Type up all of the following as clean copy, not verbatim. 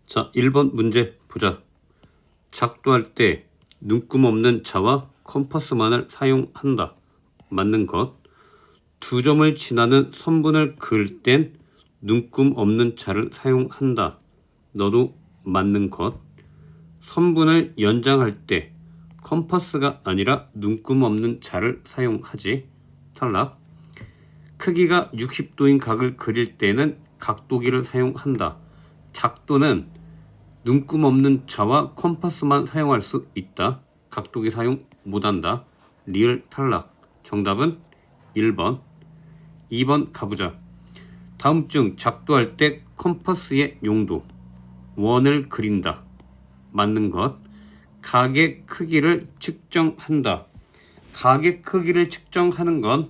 자, 1번 문제 보자. 작도할 때 눈금 없는 자와 컴퍼스만을 사용한다. 맞는 것. 두 점을 지나는 선분을 그을 땐 눈금 없는 자를 사용한다. 너도 맞는 것. 선분을 연장할 때 컴퍼스가 아니라 눈금 없는 자를 사용하지. 탈락. 크기가 60도인 각을 그릴 때는 각도기를 사용한다. 작도는 눈금 없는 자와 컴퍼스만 사용할 수 있다. 각도기 사용 못한다. 리을 탈락. 정답은 1번. 2번 가보자. 다음 중 작도할 때 컴퍼스의 용도. 원을 그린다. 맞는 것. 각의 크기를 측정한다. 각의 크기를 측정하는 건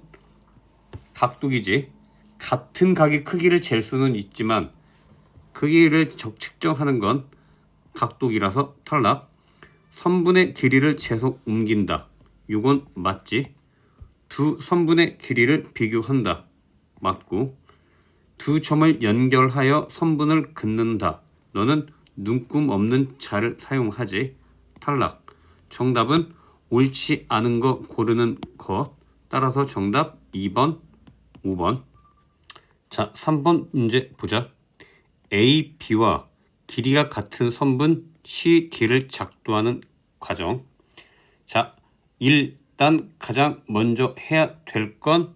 각도기지. 같은 각의 크기를 잴 수는 있지만 크기를 측정하는 건 각도기라서 탈락. 선분의 길이를 재서 옮긴다. 이건 맞지. 두 선분의 길이를 비교한다. 맞고. 두 점을 연결하여 선분을 긋는다. 너는 눈금 없는 자를 사용하지. 탈락. 정답은 옳지 않은 거 고르는 것. 따라서 정답 2번, 5번. 자, 3번 문제 보자. A, B와 길이가 같은 선분 C, D를 작도하는 과정. 자, 일단 가장 먼저 해야 될 건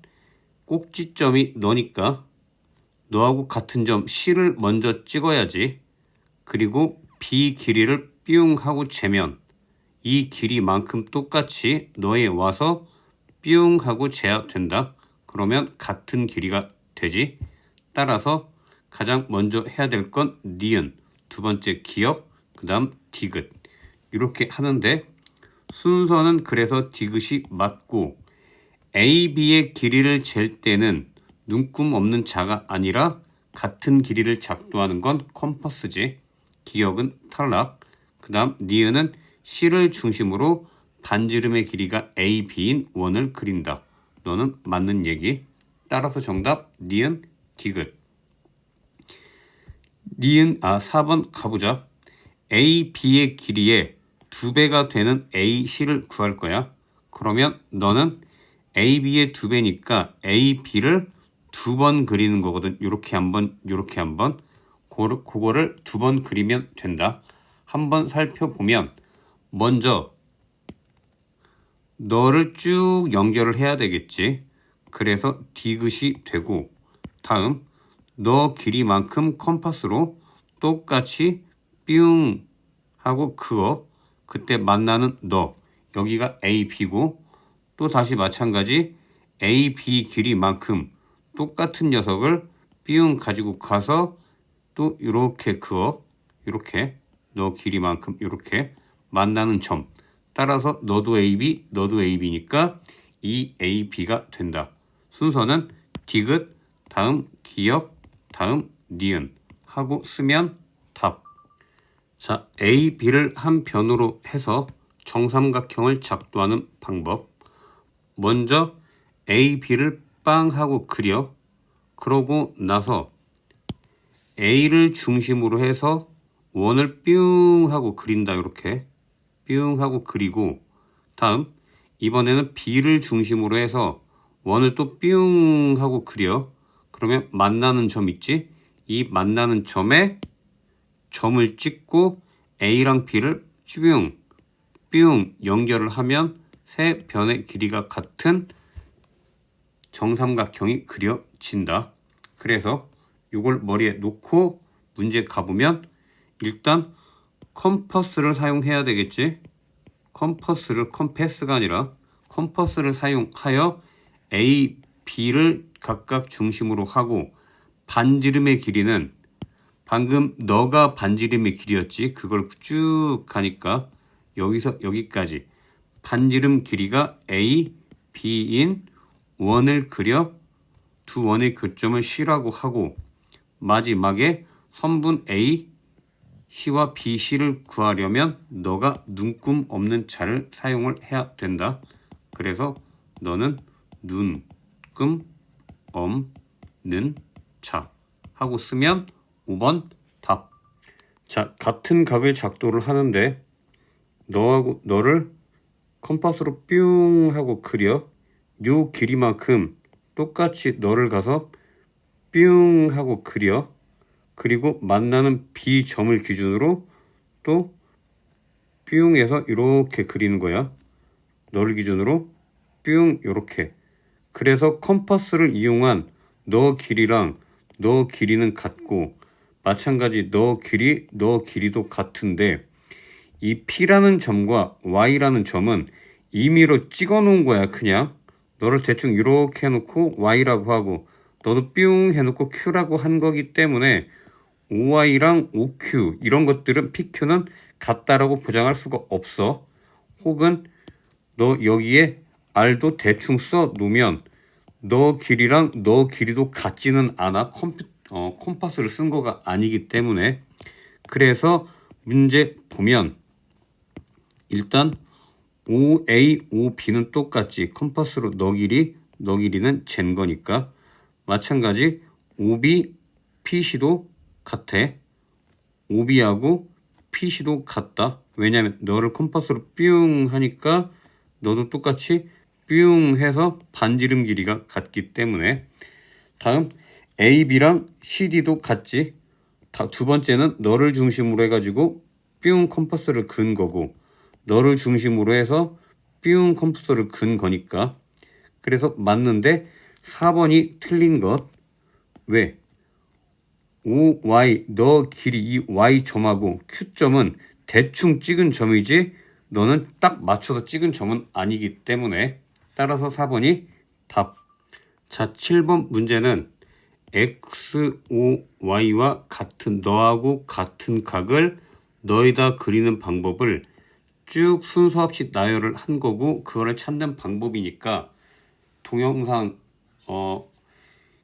꼭지점이 너니까 너하고 같은 점 C를 먼저 찍어야지. 그리고 B 길이를 뿅 하고 재면 이 길이만큼 똑같이 너에 와서 뿅 하고 재야 된다. 그러면 같은 길이가 되지. 따라서 가장 먼저 해야 될 건 니은, 두 번째 기역, 그 다음 디귿. 이렇게 하는데 순서는 그래서 디귿이 맞고 A, B의 길이를 잴 때는 눈금 없는 자가 아니라 같은 길이를 작도하는 건 컴퍼스지. 기역은 탈락. 그 다음 니은은 C를 중심으로 반지름의 길이가 A, B인 원을 그린다. 너는 맞는 얘기. 따라서 정답 니은, 디귿. 4번 가보자. A, B의 길이의 2배가 되는 AC를 구할 거야. 그러면 너는 A, B의 2배니까 A, B를 2번 그리는 거거든. 요렇게 한번, 요렇게 한번. 그거를 2번 그리면 된다. 한번 살펴보면 먼저 너를 쭉 연결을 해야 되겠지. 그래서 디귿이 되고 다음 너 길이만큼 컴퍼스로 똑같이 뿅 하고 그어. 그때 만나는 너. 여기가 A, B고 또 다시 마찬가지 A, B 길이만큼 똑같은 녀석을 뿅 가지고 가서 또 이렇게 그어. 이렇게 너 길이만큼 이렇게 만나는 점. 따라서 너도 AB, 너도 AB니까 이 AB가 된다. 순서는 디귿, 다음 기역, 다음 니은 하고 쓰면 답. 자, A, B를 한 변으로 해서 정삼각형을 작도하는 방법. 먼저 A, B를 빵 하고 그려. 그러고 나서 A를 중심으로 해서 원을 뿅 하고 그린다. 이렇게 뿅 하고 그리고 다음 이번에는 B를 중심으로 해서 원을 또 뿅 하고 그려. 그러면 만나는 점 있지? 이 만나는 점에 점을 찍고 A랑 B를 뿅 연결을 하면 세 변의 길이가 같은 정삼각형이 그려진다. 그래서 이걸 머리에 놓고 문제 가보면 일단 컴퍼스를 사용해야 되겠지. 컴패스가 아니라 컴퍼스를 사용하여 A, B를 각각 중심으로 하고 반지름의 길이는 방금 너가 반지름의 길이였지. 그걸 쭉 가니까 여기서 여기까지 반지름 길이가 A, B인 원을 그려 두 원의 교점을 C라고 하고 마지막에 선분 A, C와 BC를 구하려면 너가 눈금 없는 자를 사용을 해야 된다. 그래서 너는 눈금 없는 자 하고 쓰면 5번 답. 자, 같은 각을 작도를 하는데 너를 컴파스로 뿅 하고 그려. 요 길이만큼 똑같이 너를 가서 뿅 하고 그려. 그리고 만나는 B점을 기준으로 또 뿅해서 이렇게 그리는 거야. 너를 기준으로 뿅 이렇게. 그래서 컴파스를 이용한 너 길이랑 너 길이는 같고, 마찬가지 너 길이도 같은데, 이 P라는 점과 Y라는 점은 임의로 찍어 놓은 거야. 그냥 너를 대충 이렇게 해놓고 Y라고 하고, 너도 뿅 해놓고 Q라고 한 거기 때문에 OY랑 OQ 이런 것들은 PQ는 같다라고 보장할 수가 없어. 혹은 너 여기에 R도 대충 써 놓으면 너 길이랑 너 길이도 같지는 않아. 컴파스를 쓴 거가 아니기 때문에. 그래서 문제 보면 일단 OA, OB는 똑같지. 컴파스로 너 길이는 잰 거니까. 마찬가지 OB, PC도 같아. OB하고 PC도 같다. 왜냐면 너를 컴파스로 뿅 하니까 너도 똑같이 뿅 해서 반지름 길이가 같기 때문에. 다음 AB랑 CD도 같지. 두 번째는 너를 중심으로 해가지고 뿅 컴파스를 그은 거고, 너를 중심으로 해서 뿅 컴파스를 그은 거니까. 그래서 맞는데 4번이 틀린 것. 왜? OY 너 길이 이 Y점하고 Q점은 대충 찍은 점이지 너는 딱 맞춰서 찍은 점은 아니기 때문에. 따라서 4번이 답. 자, 7번 문제는 XOY와 같은 너하고 같은 각을 너에다 그리는 방법을 쭉 순서 없이 나열을 한 거고, 그거를 찾는 방법이니까 동영상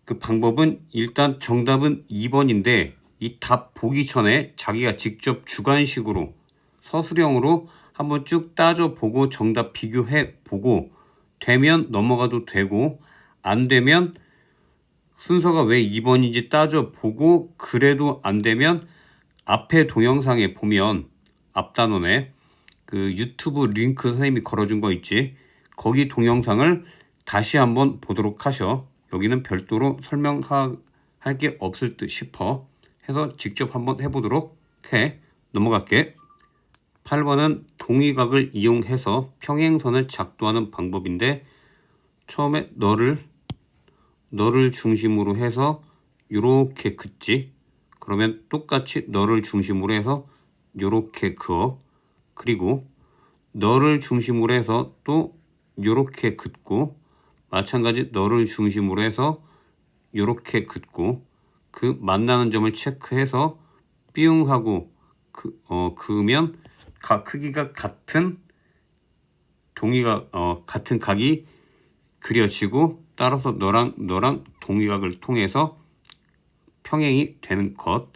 그 방법은 일단 정답은 2번인데 이 답 보기 전에 자기가 직접 주관식으로 서술형으로 한번 쭉 따져보고 정답 비교해보고 되면 넘어가도 되고, 안 되면 순서가 왜 2번인지 따져보고, 그래도 안 되면 앞에 동영상에 보면 앞단원에 그 유튜브 링크 선생님이 걸어준 거 있지. 거기 동영상을 다시 한번 보도록 하셔. 여기는 별도로 설명할 게 없을 듯 싶어. 해서 직접 한번 해보도록 해. 넘어갈게. 8번은 동의각을 이용해서 평행선을 작도하는 방법인데, 처음에 너를 중심으로 해서 요렇게 긋지. 그러면 똑같이 너를 중심으로 해서 요렇게 그어. 그리고 너를 중심으로 해서 또 요렇게 긋고, 마찬가지 너를 중심으로 해서 요렇게 긋고, 그 만나는 점을 체크해서 삐용 하고 그으면 크기가 같은 같은 각이 그려지고, 따라서 너랑 동의각을 통해서 평행이 되는 것.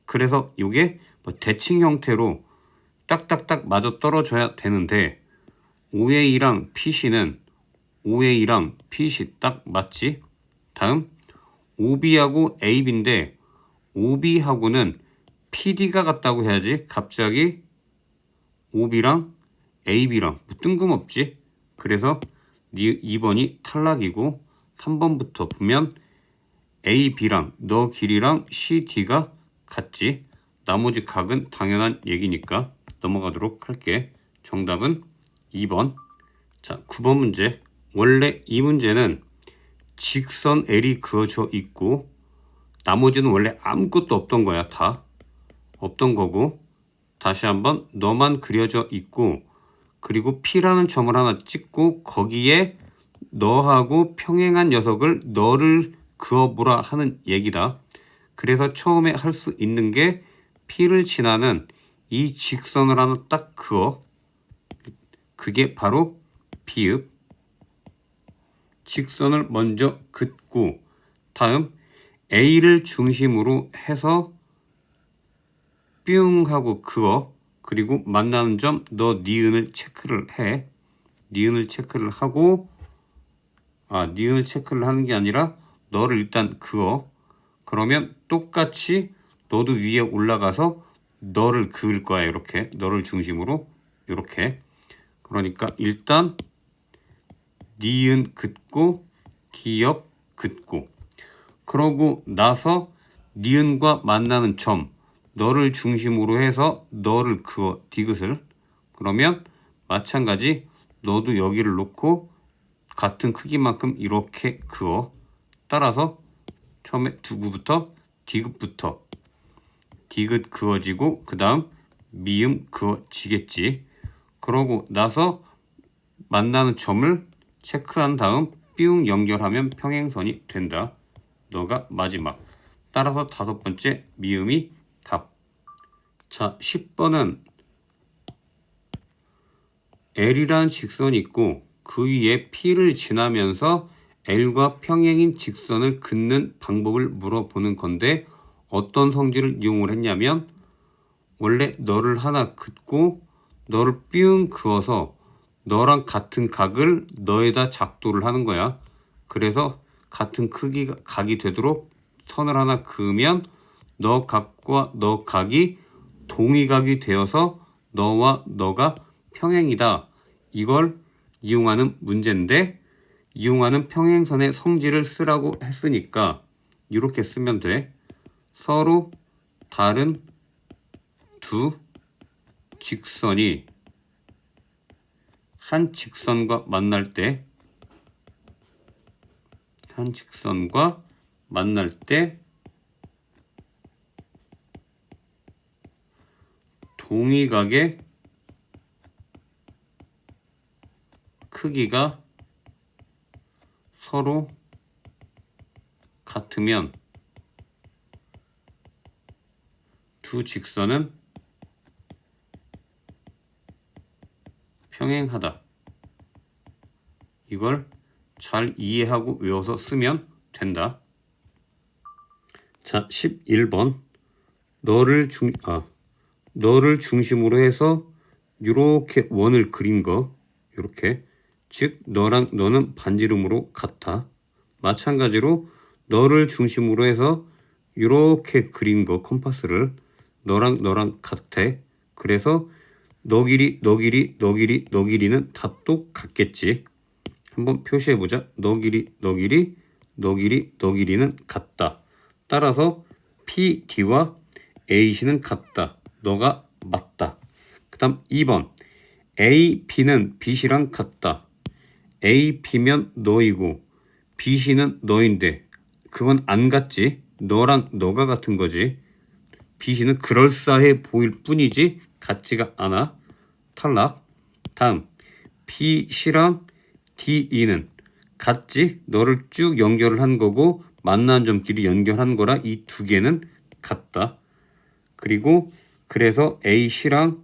그래서 이게 뭐 대칭 형태로 딱딱딱 맞아 떨어져야 되는데, OA랑 PC는 OA랑 PC 딱 맞지? 다음 OB하고 AB인데 OB하고는 PD가 같다고 해야지. 갑자기 OB랑 AB랑 뭐 뜬금없지? 그래서 2번이 탈락이고, 3번부터 보면 AB랑 너 길이랑 CD가 같지. 나머지 각은 당연한 얘기니까 넘어가도록 할게. 정답은 2번. 자, 9번 문제. 원래 이 문제는 직선 L이 그어져 있고 나머지는 원래 아무것도 없던 거야. 다 없던 거고, 다시 한번 너만 그려져 있고, 그리고 P라는 점을 하나 찍고 거기에 너하고 평행한 녀석을 너를 그어보라 하는 얘기다. 그래서 처음에 할 수 있는 게 P를 지나는 이 직선을 하나 딱 그어. 그게 바로 비읍. 직선을 먼저 긋고, 다음 A를 중심으로 해서 뿅 하고 그어. 그리고 만나는 점 너 니은을 체크를 해. 니은을 체크를 하고, 니은을 체크를 하는 게 아니라 너를 일단 그어. 그러면 똑같이 너도 위에 올라가서 너를 그을 거야. 이렇게 너를 중심으로 이렇게. 그러니까 일단 니은 긋고 기역 긋고, 그러고 나서 니은과 만나는 점 너를 중심으로 해서 너를 그어 디귿을. 그러면 마찬가지 너도 여기를 놓고 같은 크기만큼 이렇게 그어. 따라서 처음에 두구부터 디귿부터 디귿 그어지고 그 다음 미음 그어지겠지. 그러고 나서 만나는 점을 체크한 다음 삐웅 연결하면 평행선이 된다. 너가 마지막. 따라서 5번째 미음이 답. 자, 10번은 L이란 직선이 있고 그 위에 P를 지나면서 L과 평행인 직선을 긋는 방법을 물어보는 건데, 어떤 성질을 이용을 했냐면 원래 너를 하나 긋고 너를 삐웅 그어서 너랑 같은 각을 너에다 작도를 하는 거야. 그래서 같은 크기가 각이 되도록 선을 하나 그으면 너 각과 너 각이 동위각이 되어서 너와 너가 평행이다. 이걸 이용하는 문제인데, 이용하는 평행선의 성질을 쓰라고 했으니까 이렇게 쓰면 돼. 서로 다른 두 직선이 한 직선과 만날 때, 동위각의 크기가 서로 같으면 두 직선은 평행하다. 이걸 잘 이해하고 외워서 쓰면 된다. 자, 11번. 너를 중심으로 해서 이렇게 원을 그린 거, 이렇게. 즉 너랑 너는 반지름으로 같아. 마찬가지로 너를 중심으로 해서 이렇게 그린 거, 컴파스를 너랑 같아. 그래서 너 길이, 너 길이, 너 길이, 너 길이는 다 똑같겠지. 한번 표시해보자. 너 길이, 너 길이, 너 길이, 너 길이는 같다. 따라서 P, D와 AC는 같다. 너가 맞다. 그 다음 2번. A, B는 BC랑 같다. A, B면 너이고 BC는 너인데 그건 안 같지. 너랑 너가 같은 거지. BC는 그럴싸해 보일 뿐이지 같지가 않아. 탈락. 다음 BC랑 DE는 같지. 너를 쭉 연결을 한 거고 만나는 점끼리 연결한 거라 이 두 개는 같다. 그리고 그래서 AC랑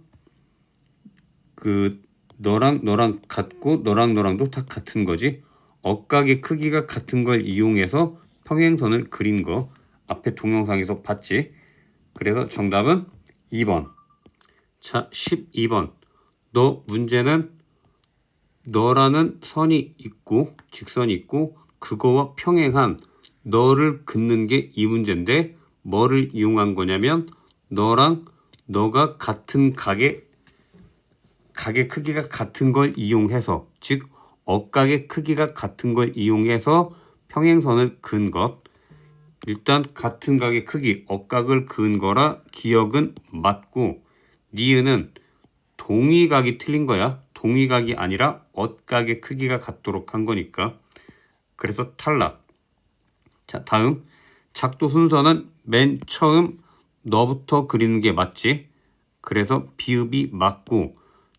너랑 같고 너랑 너랑도 다 같은 거지. 억각의 크기가 같은 걸 이용해서 평행선을 그린 거 앞에 동영상에서 봤지. 그래서 정답은 2번. 자, 12번. 너 문제는 너라는 선이 있고 직선이 있고 그거와 평행한 너를 긋는 게 이 문제인데, 뭐를 이용한 거냐면 너랑 너가 같은 각의 크기가 같은 걸 이용해서, 즉 억각의 크기가 같은 걸 이용해서 평행선을 그은 것. 일단 같은 각의 크기, 억각을 그은 거라 기억은 맞고, 니은은 동위각이 틀린 거야. 동위각이 아니라 억각의 크기가 같도록 한 거니까. 그래서 탈락. 자, 다음 작도 순서는 맨 처음 너부터 그리는 게 맞지. 그래서 비읍이 맞고,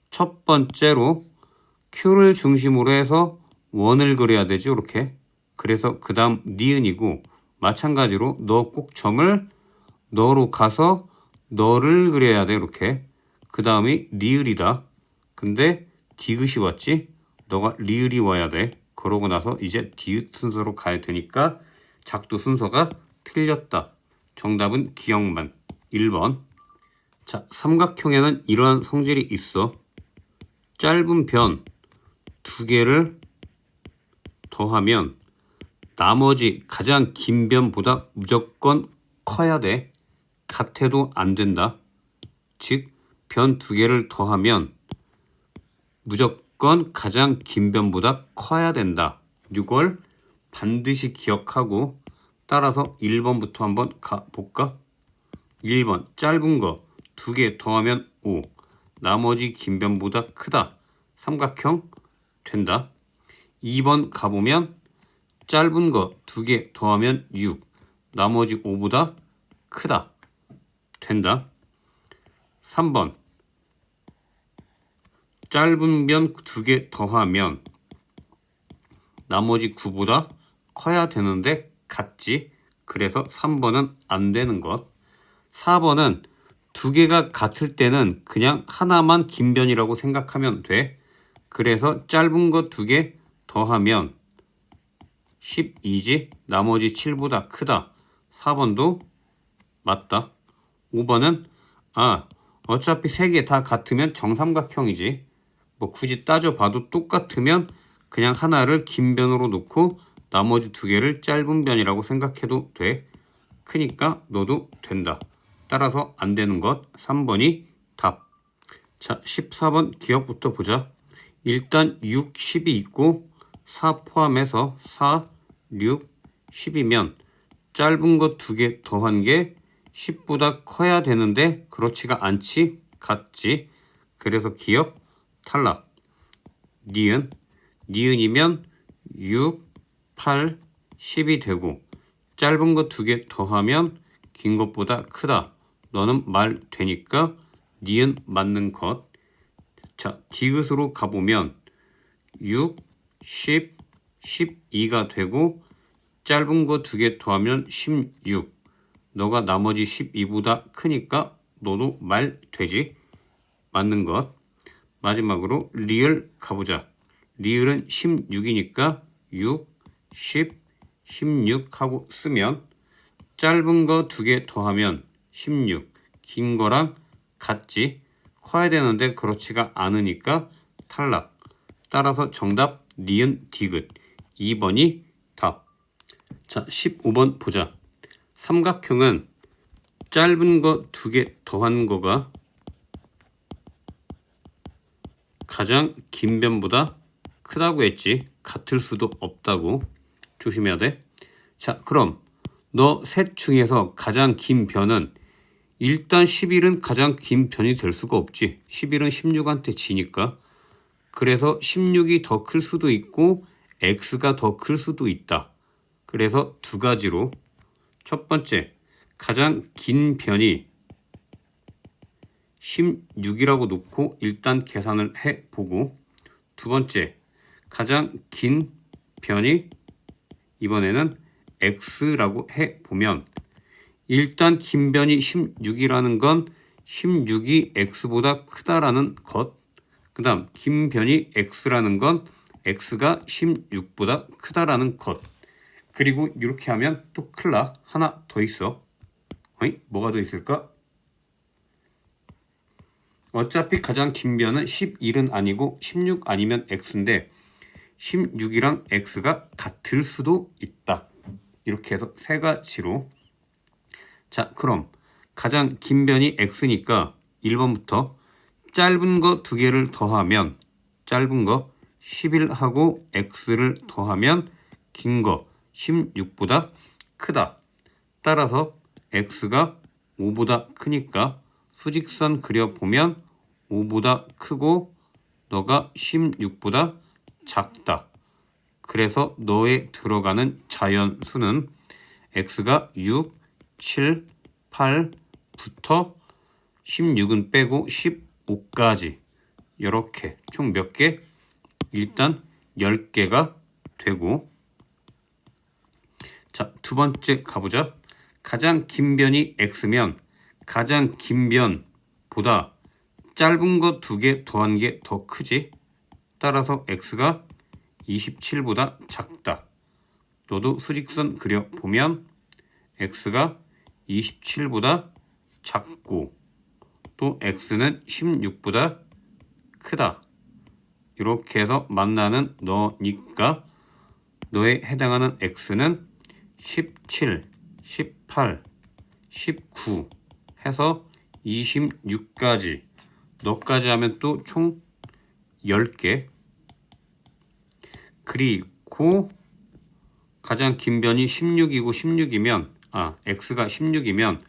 첫 번째로 Q를 중심으로 해서 원을 그려야 되지, 이렇게. 그래서 그 다음 니은이고, 마찬가지로 너 꼭 점을 너로 가서 너를 그려야 돼, 이렇게. 그 다음이 리을이다. 근데 디귿이 왔지? 너가 리을이 와야 돼. 그러고 나서 이제 디귿 순서로 가야 되니까 작도 순서가 틀렸다. 정답은 기억만. 1번. 자, 삼각형에는 이러한 성질이 있어. 짧은 변 2개를 더하면 나머지 가장 긴 변보다 무조건 커야 돼. 같아도 안 된다. 즉 변 두 개를 더하면 무조건 가장 긴 변보다 커야 된다. 이걸 반드시 기억하고 따라서 1번부터 한번 가볼까? 1번 짧은 거 두 개 더하면 5. 나머지 긴 변보다 크다. 삼각형 된다. 2번 가보면 짧은 거 두 개 더하면 6. 나머지 5보다 크다. 된다. 3번 짧은 변 두 개 더하면 나머지 9보다 커야 되는데 같지. 그래서 3번은 안 되는 것. 4번은 두 개가 같을 때는 그냥 하나만 긴 변이라고 생각하면 돼. 그래서 짧은 거 두 개 더하면 12지. 나머지 7보다 크다. 4번도 맞다. 5번은 어차피 세 개 다 같으면 정삼각형이지. 뭐 굳이 따져봐도 똑같으면 그냥 하나를 긴 변으로 놓고 나머지 두 개를 짧은 변이라고 생각해도 돼. 크니까 너도 된다. 따라서 안 되는 것 3번이 답. 자, 14번 기억부터 보자. 일단 6, 10이 있고 4 포함해서 4, 6, 10이면 짧은 거 두 개 더한 게 10보다 커야 되는데 그렇지가 않지. 같지. 그래서 기억 탈락. 니은이면 6, 8, 10이 되고 짧은 거 두 개 더하면 긴 것보다 크다. 너는 말 되니까 니은 맞는 것. 자, 디귿으로 가보면 6, 10, 12가 되고 짧은 거 두 개 더하면 16. 너가 나머지 12보다 크니까 너도 말 되지. 맞는 것. 마지막으로 리을 가보자. 리을은 16이니까 6, 10, 16 하고 쓰면 짧은 거 두 개 더하면 16. 긴 거랑 같지. 커야 되는데 그렇지가 않으니까 탈락. 따라서 정답 니은 디귿. 2번이 답. 자, 15번 보자. 삼각형은 짧은 거 두 개 더한 거가 가장 긴 변보다 크다고 했지. 같을 수도 없다고. 조심해야 돼. 자, 그럼 너 셋 중에서 가장 긴 변은 일단 11은 가장 긴 변이 될 수가 없지. 11은 16한테 지니까. 그래서 16이 더 클 수도 있고 x가 더 클 수도 있다. 그래서 두 가지로 첫 번째, 가장 긴 변이 16이라고 놓고 일단 계산을 해보고, 두 번째, 가장 긴 변이 이번에는 x라고 해보면 일단 긴 변이 16이라는 건 16이 x보다 크다라는 것. 그 다음 긴 변이 x라는 건 x가 16보다 크다라는 것. 그리고 이렇게 하면 또 큰일 나. 하나 더 있어. 뭐가 더 있을까? 어차피 가장 긴 변은 11은 아니고 16 아니면 x인데 16이랑 x가 같을 수도 있다. 이렇게 해서 세 가지로. 자, 그럼 가장 긴 변이 x니까 1번부터 짧은 거 두 개를 더하면 짧은 거 11하고 x를 더하면 긴 거 16보다 크다. 따라서 x가 5보다 크니까 수직선 그려보면 5보다 크고 너가 16보다 작다. 그래서 너의 들어가는 자연수는 x가 6, 7, 8부터 16은 빼고 15까지 이렇게 총 몇 개? 일단 10개가 되고. 자, 두 번째 가보자. 가장 긴 변이 x면 가장 긴 변보다 짧은 거 두 개 더한 게 더 크지. 따라서 x가 27보다 작다. 너도 수직선 그려보면 x가 27보다 작고 또 x는 16보다 크다. 이렇게 해서 만나는 너니까 너에 해당하는 x는 17, 18, 19 해서 26까지. 너까지 하면 또 총 10개. 그리고 가장 긴 변이 16이고 16이면 x가 16이면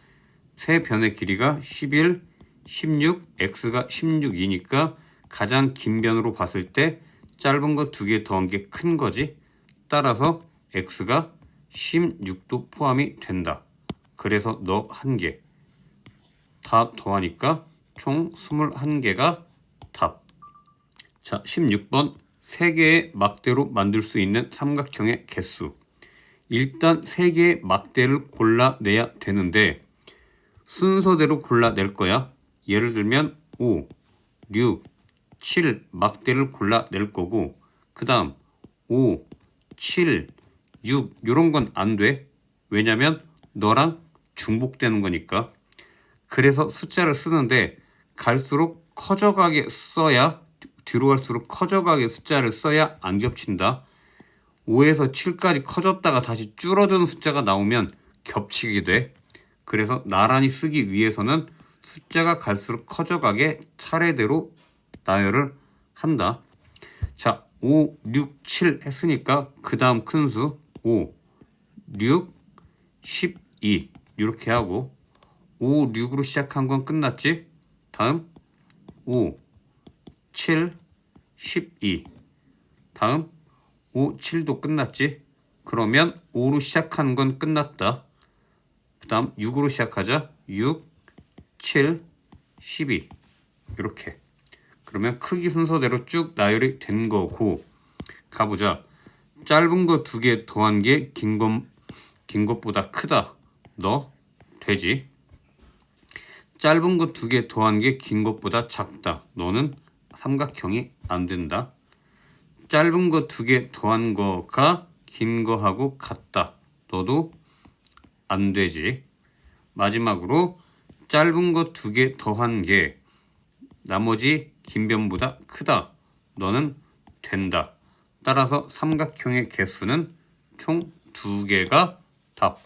세 변의 길이가 11, 16, x가 16이니까 가장 긴 변으로 봤을 때 짧은 거 2개 더한 게 큰 거지. 따라서 x가 16도 포함이 된다. 그래서 너 1개. 다 더하니까 총 21개가 답. 자, 16번 3개의 막대로 만들 수 있는 삼각형의 개수. 일단 3개의 막대를 골라내야 되는데 순서대로 골라낼 거야. 예를 들면 5, 6, 7 막대를 골라낼 거고 그 다음 5, 7, 6 이런 건 안 돼. 왜냐면 너랑 중복되는 거니까. 그래서 숫자를 쓰는데 갈수록 커져가게 써야 뒤로 갈수록 커져가게 숫자를 써야 안 겹친다. 5에서 7까지 커졌다가 다시 줄어드는 숫자가 나오면 겹치게 돼. 그래서 나란히 쓰기 위해서는 숫자가 갈수록 커져가게 차례대로 나열을 한다. 자, 5, 6, 7 했으니까 그 다음 큰 수 5, 6, 12 이렇게 하고 5, 6으로 시작한 건 끝났지? 다음 5, 7, 12 다음 5, 7도 끝났지? 그러면 5로 시작하는 건 끝났다. 그 다음 6으로 시작하자. 6, 7, 12 이렇게. 그러면 크기 순서대로 쭉 나열이 된 거고 가보자. 짧은 거 2개 더한 게 긴 것보다 크다. 너 되지? 짧은 거 2개 더한 게 긴 것보다 작다. 너는 삼각형이 안 된다. 짧은 거 2개 더한 거가 긴 거하고 같다. 너도 안 되지. 마지막으로 짧은 거 2개 더한 게 나머지 긴 변보다 크다. 너는 된다. 따라서 삼각형의 개수는 총 2개가 답.